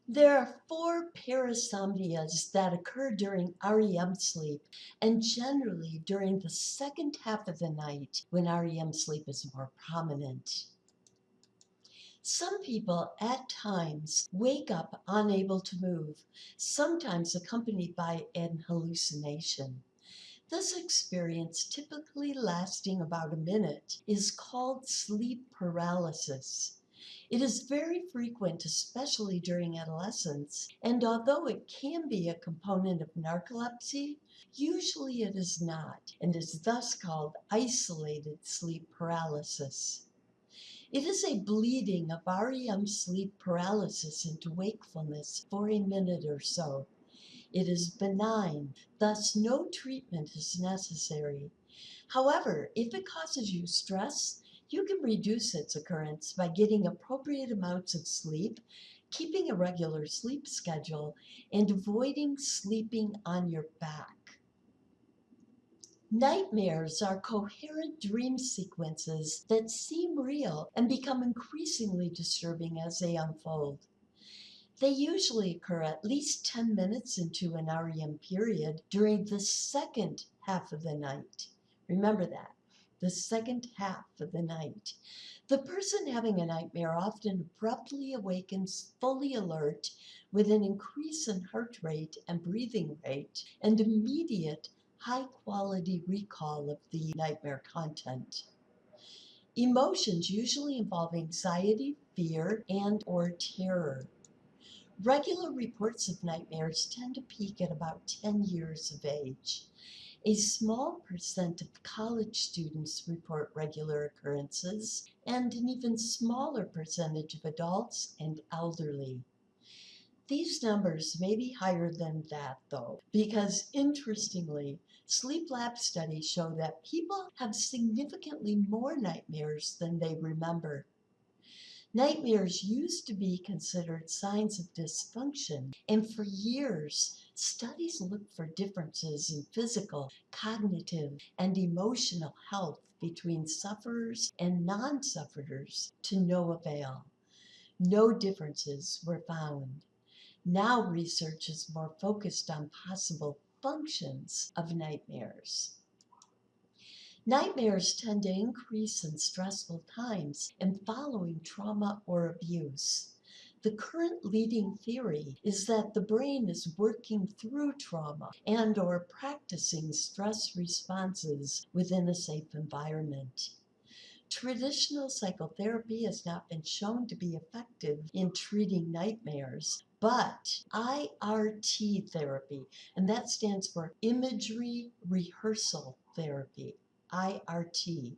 There are four parasomnias that occur during REM sleep and generally during the second half of the night when REM sleep is more prominent. Some people at times wake up unable to move, sometimes accompanied by an hallucination. This experience, typically lasting about a minute, is called sleep paralysis. It is very frequent, especially during adolescence, and although it can be a component of narcolepsy, usually it is not, and is thus called isolated sleep paralysis. It is a bleeding of REM sleep paralysis into wakefulness for a minute or so. It is benign, thus no treatment is necessary. However, if it causes you stress, you can reduce its occurrence by getting appropriate amounts of sleep, keeping a regular sleep schedule, and avoiding sleeping on your back. Nightmares are coherent dream sequences that seem real and become increasingly disturbing as they unfold. They usually occur at least 10 minutes into an REM period during the second half of the night. Remember that, the second half of the night. The person having a nightmare often abruptly awakens fully alert with an increase in heart rate and breathing rate and immediate high-quality recall of the nightmare content. Emotions usually involve anxiety, fear, and/or terror. Regular reports of nightmares tend to peak at about 10 years of age. A small percent of college students report regular occurrences, and an even smaller percentage of adults and elderly. These numbers may be higher than that, though, because interestingly, sleep lab studies show that people have significantly more nightmares than they remember. Nightmares used to be considered signs of dysfunction, and for years, studies looked for differences in physical, cognitive, and emotional health between sufferers and non sufferers to no avail. No differences were found. Now research is more focused on possible functions of nightmares. Nightmares tend to increase in stressful times and following trauma or abuse. The current leading theory is that the brain is working through trauma and/or practicing stress responses within a safe environment. Traditional psychotherapy has not been shown to be effective in treating nightmares, but IRT therapy, and that stands for imagery rehearsal therapy, IRT,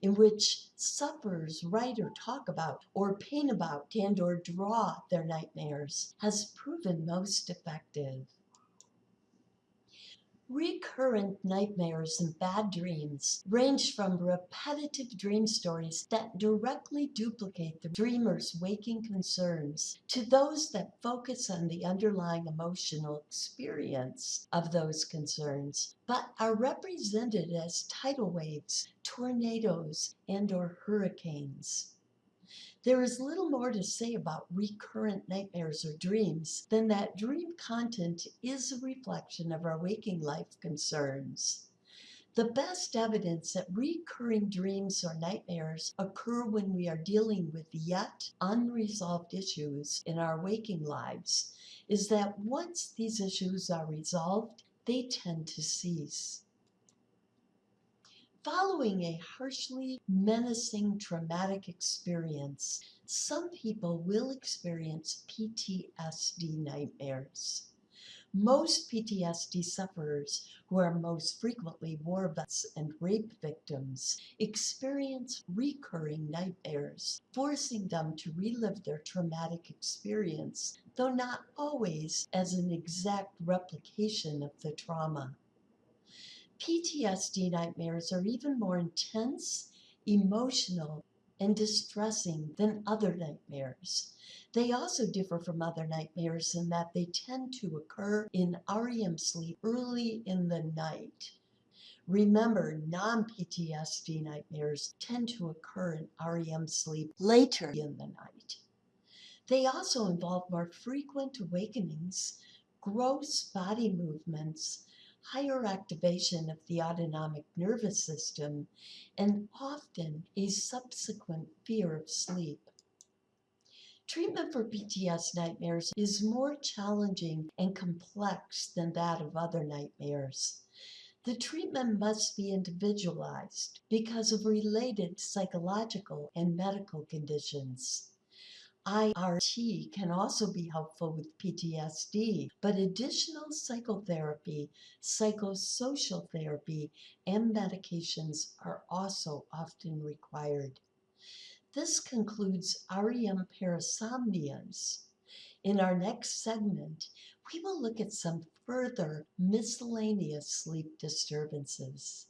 in which sufferers write or talk about or paint about and/or draw their nightmares, has proven most effective. Recurrent nightmares and bad dreams range from repetitive dream stories that directly duplicate the dreamer's waking concerns to those that focus on the underlying emotional experience of those concerns, but are represented as tidal waves, tornadoes, and/or hurricanes. There is little more to say about recurrent nightmares or dreams than that dream content is a reflection of our waking life concerns. The best evidence that recurring dreams or nightmares occur when we are dealing with yet unresolved issues in our waking lives is that once these issues are resolved, they tend to cease. Following a harshly menacing traumatic experience, some people will experience PTSD nightmares. Most PTSD sufferers, who are most frequently war vets and rape victims, experience recurring nightmares, forcing them to relive their traumatic experience, though not always as an exact replication of the trauma. PTSD nightmares are even more intense, emotional, and distressing than other nightmares. They also differ from other nightmares in that they tend to occur in REM sleep early in the night. Remember, non-PTSD nightmares tend to occur in REM sleep later in the night. They also involve more frequent awakenings, gross body movements, higher activation of the autonomic nervous system, and often a subsequent fear of sleep. Treatment for PTS nightmares is more challenging and complex than that of other nightmares. The treatment must be individualized because of related psychological and medical conditions. IRT can also be helpful with PTSD, but additional psychotherapy, psychosocial therapy, and medications are also often required. This concludes REM parasomnias. In our next segment, we will look at some further miscellaneous sleep disturbances.